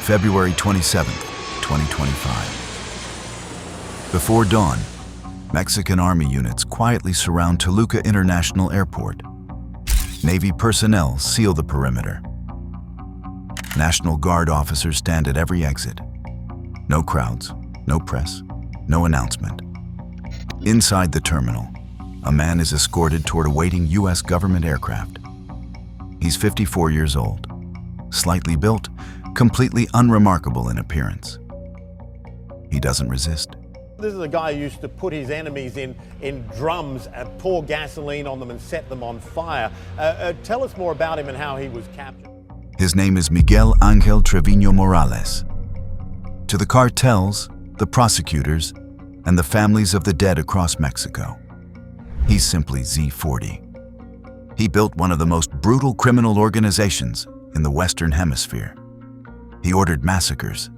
February 27th, 2025. Before dawn, Mexican Army units quietly surround Toluca International Airport. Navy personnel seal the perimeter. National Guard officers stand at every exit. No crowds, no press, no announcement. Inside the terminal, a man is escorted toward a waiting U.S. government aircraft. He's 54 years old, slightly built, completely unremarkable in appearance. He doesn't resist. This is a guy who used to put his enemies in drums, pour gasoline on them and set them on fire. Tell us more about him and how he was captured. His name is Miguel Ángel Treviño Morales. To the cartels, the prosecutors, and the families of the dead across Mexico, he's simply Z40. He built one of the most brutal criminal organizations in the Western Hemisphere. He ordered massacres.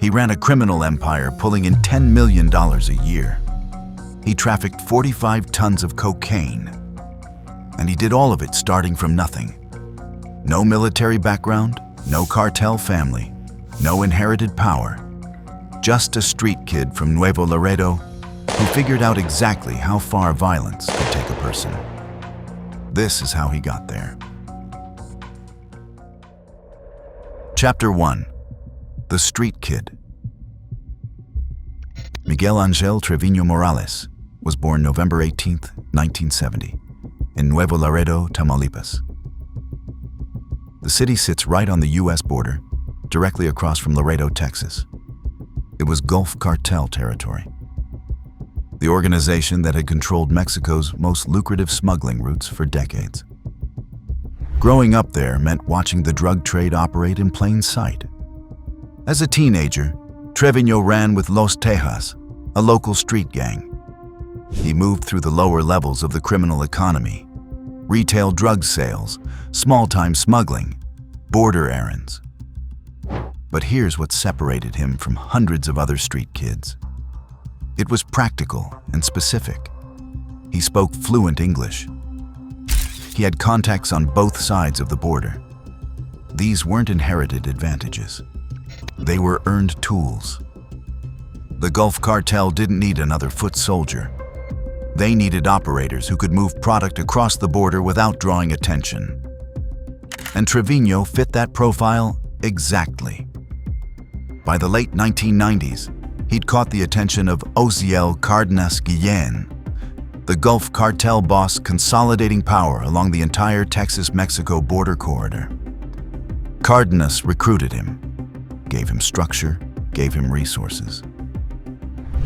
He ran a criminal empire pulling in $10 million a year. He trafficked 45 tons of cocaine. And he did all of it starting from nothing. No military background, no cartel family, no inherited power. Just a street kid from Nuevo Laredo who figured out exactly how far violence could take a person. This is how he got there. Chapter 1. The Street Kid. Miguel Ángel Treviño Morales was born November 18, 1970, in Nuevo Laredo, Tamaulipas. The city sits right on the U.S. border, directly across from Laredo, Texas. It was Gulf Cartel territory, the organization that had controlled Mexico's most lucrative smuggling routes for decades. Growing up there meant watching the drug trade operate in plain sight. As a teenager, Treviño ran with Los Zetas, a local street gang. He moved through the lower levels of the criminal economy: retail drug sales, small-time smuggling, border errands. But here's what separated him from hundreds of other street kids. It was practical and specific. He spoke fluent English. He had contacts on both sides of the border. These weren't inherited advantages. They were earned tools. The Gulf Cartel didn't need another foot soldier. They needed operators who could move product across the border without drawing attention. And Treviño fit that profile exactly. By the late 1990s, he'd caught the attention of Osiel Cárdenas Guillén, the Gulf Cartel boss consolidating power along the entire Texas-Mexico border corridor. Cárdenas recruited him, gave him structure, gave him resources.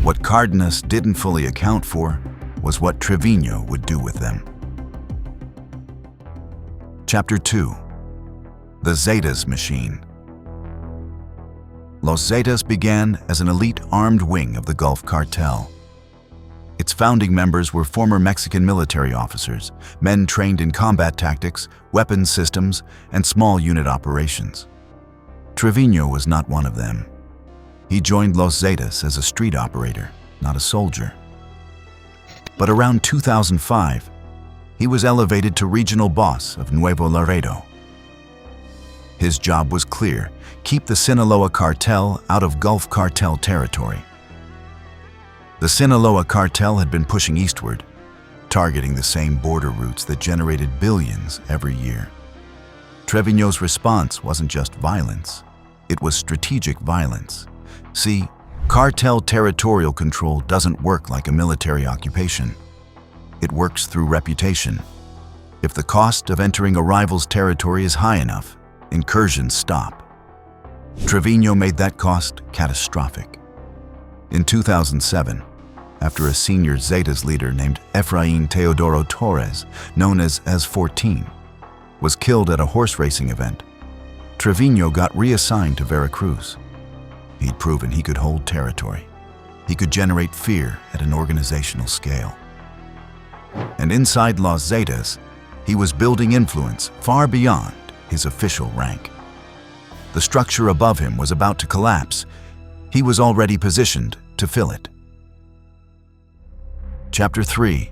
What Cárdenas didn't fully account for was what Treviño would do with them. Chapter 2. The Zetas Machine. Los Zetas began as an elite armed wing of the Gulf Cartel. Its founding members were former Mexican military officers, men trained in combat tactics, weapons systems, and small unit operations. Treviño was not one of them. He joined Los Zetas as a street operator, not a soldier. But around 2005, he was elevated to regional boss of Nuevo Laredo. His job was clear: keep the Sinaloa cartel out of Gulf Cartel territory. The Sinaloa cartel had been pushing eastward, targeting the same border routes that generated billions every year. Treviño's response wasn't just violence, it was strategic violence. See, cartel territorial control doesn't work like a military occupation. It works through reputation. If the cost of entering a rival's territory is high enough, incursions stop. Treviño made that cost catastrophic. In 2007, after a senior Zetas leader named Efraín Teodoro Torres, known as 14, was killed at a horse racing event, Treviño got reassigned to Veracruz. He'd proven he could hold territory. He could generate fear at an organizational scale. And inside Los Zetas, he was building influence far beyond his official rank. The structure above him was about to collapse. He was already positioned to fill it. Chapter 3.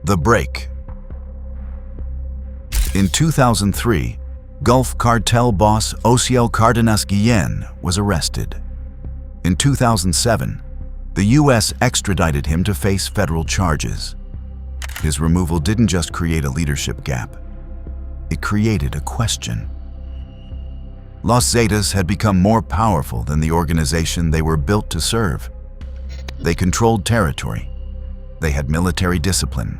The Break. In 2003, Gulf Cartel boss Osiel Cardenas Guillen was arrested. In 2007, the U.S. extradited him to face federal charges. His removal didn't just create a leadership gap, it created a question. Los Zetas had become more powerful than the organization they were built to serve. They controlled territory. They had military discipline.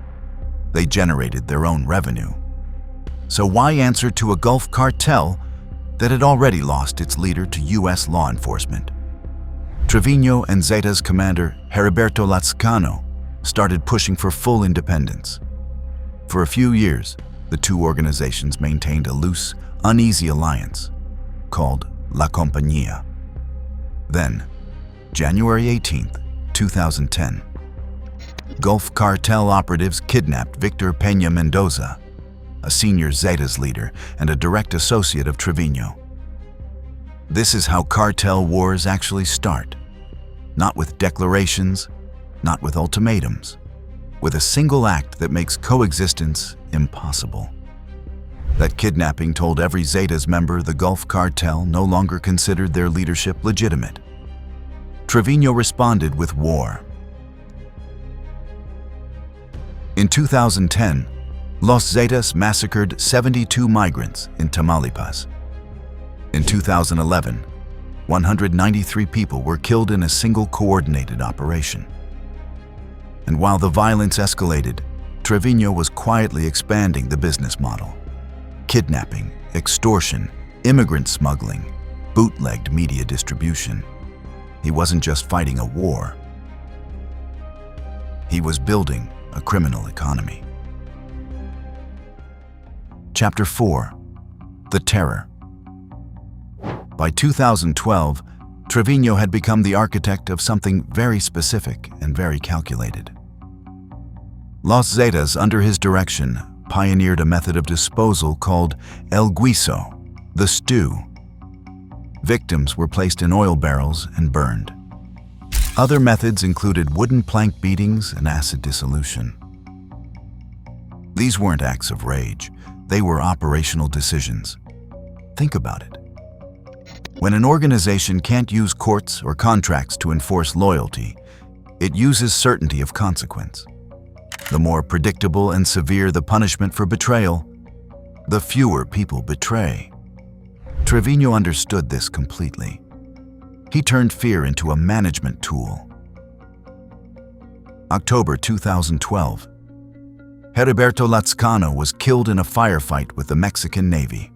They generated their own revenue. So why answer to a Gulf cartel that had already lost its leader to U.S. law enforcement? Treviño and Zetas commander Heriberto Lazcano started pushing for full independence. For a few years, the two organizations maintained a loose, uneasy alliance called La Compañía. Then, January 18, 2010, Gulf cartel operatives kidnapped Victor Peña Mendoza, a senior Zetas leader and a direct associate of Treviño. This is how cartel wars actually start. Not with declarations, not with ultimatums, with a single act that makes coexistence impossible. That kidnapping told every Zetas member the Gulf cartel no longer considered their leadership legitimate. Treviño responded with war. In 2010, Los Zetas massacred 72 migrants in Tamaulipas. In 2011, 193 people were killed in a single coordinated operation. And while the violence escalated, Treviño was quietly expanding the business model. Kidnapping, extortion, immigrant smuggling, bootlegged media distribution. He wasn't just fighting a war. He was building a criminal economy. Chapter 4. The Terror. By 2012, Treviño had become the architect of something very specific and very calculated. Los Zetas, under his direction, pioneered a method of disposal called El Guiso, the stew. Victims were placed in oil barrels and burned. Other methods included wooden plank beatings and acid dissolution. These weren't acts of rage. They were operational decisions. Think about it. When an organization can't use courts or contracts to enforce loyalty, it uses certainty of consequence. The more predictable and severe the punishment for betrayal, the fewer people betray. Treviño understood this completely. He turned fear into a management tool. October 2012. Heriberto Lazcano was killed in a firefight with the Mexican Navy.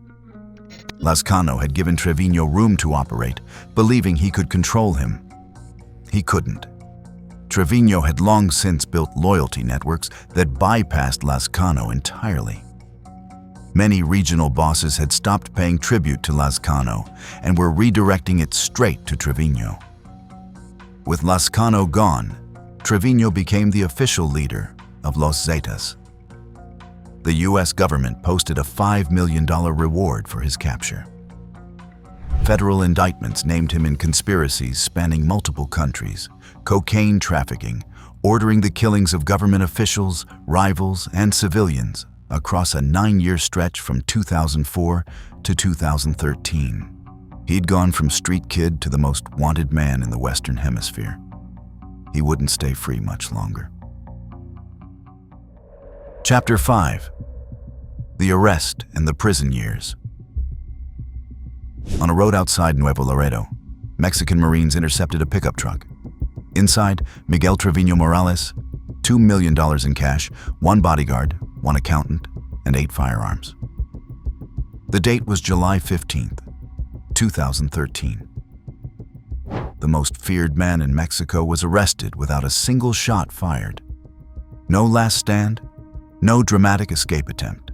Lazcano had given Treviño room to operate, believing he could control him. He couldn't. Treviño had long since built loyalty networks that bypassed Lazcano entirely. Many regional bosses had stopped paying tribute to Lazcano and were redirecting it straight to Treviño. With Lazcano gone, Treviño became the official leader of Los Zetas. The U.S. government posted a $5 million reward for his capture. Federal indictments named him in conspiracies spanning multiple countries, cocaine trafficking, ordering the killings of government officials, rivals, and civilians across a 9-year stretch from 2004 to 2013. He'd gone from street kid to the most wanted man in the Western Hemisphere. He wouldn't stay free much longer. Chapter 5. The Arrest and the Prison Years. On a road outside Nuevo Laredo, Mexican Marines intercepted a pickup truck. Inside, Miguel Treviño Morales, $2 million in cash, 1 bodyguard, 1 accountant, and 8 firearms. The date was July 15th, 2013. The most feared man in Mexico was arrested without a single shot fired. No last stand, no dramatic escape attempt.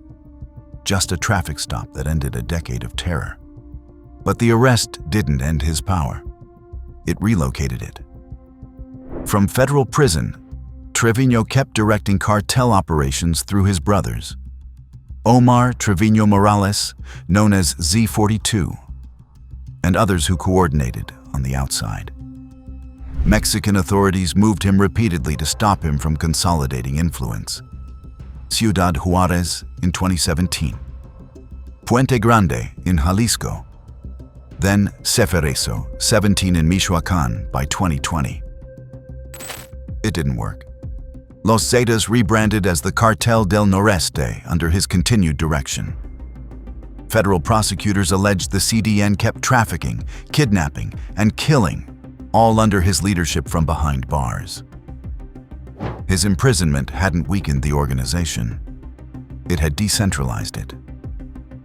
Just a traffic stop that ended a decade of terror. But the arrest didn't end his power. It relocated it. From federal prison, Treviño kept directing cartel operations through his brothers. Omar Treviño Morales, known as Z42, and others who coordinated on the outside. Mexican authorities moved him repeatedly to stop him from consolidating influence. Ciudad Juarez in 2017. Puente Grande in Jalisco, then Ceferezo, 17 in Michoacán by 2020. It didn't work. Los Zetas rebranded as the Cartel del Noreste under his continued direction. Federal prosecutors alleged the CDN kept trafficking, kidnapping, and killing, all under his leadership from behind bars. His imprisonment hadn't weakened the organization. It had decentralized it,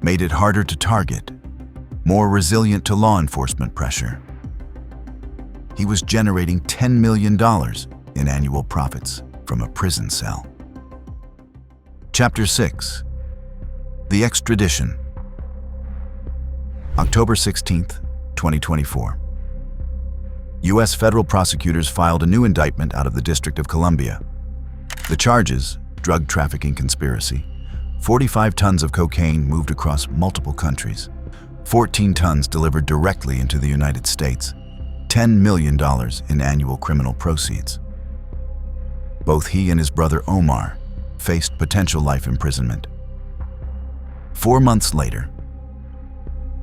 made it harder to target, more resilient to law enforcement pressure. He was generating $10 million in annual profits from a prison cell. Chapter 6. The Extradition. October 16, 2024. U.S. federal prosecutors filed a new indictment out of the District of Columbia. The charges: drug trafficking conspiracy, 45 tons of cocaine moved across multiple countries, 14 tons delivered directly into the United States, $10 million in annual criminal proceeds. Both he and his brother Omar faced potential life imprisonment. 4 months later,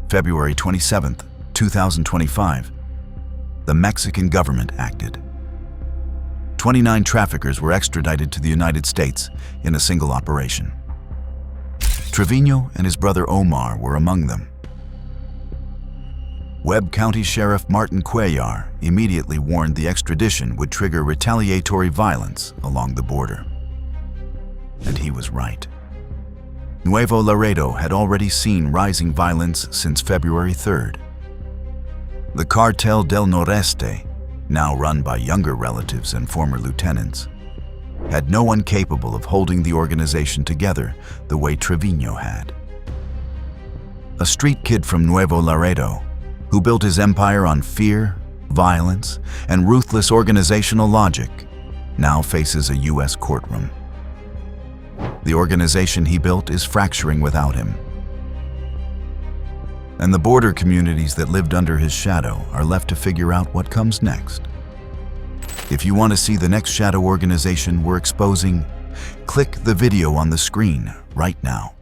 February 27, 2025, the Mexican government acted. 29 traffickers were extradited to the United States in a single operation. Treviño and his brother Omar were among them. Webb County Sheriff Martin Cuellar immediately warned the extradition would trigger retaliatory violence along the border. And he was right. Nuevo Laredo had already seen rising violence since February 3rd. The Cartel del Noreste, now run by younger relatives and former lieutenants, had no one capable of holding the organization together the way Treviño had. A street kid from Nuevo Laredo, who built his empire on fear, violence, and ruthless organizational logic, now faces a U.S. courtroom. The organization he built is fracturing without him. And the border communities that lived under his shadow are left to figure out what comes next. If you want to see the next shadow organization we're exposing, click the video on the screen right now.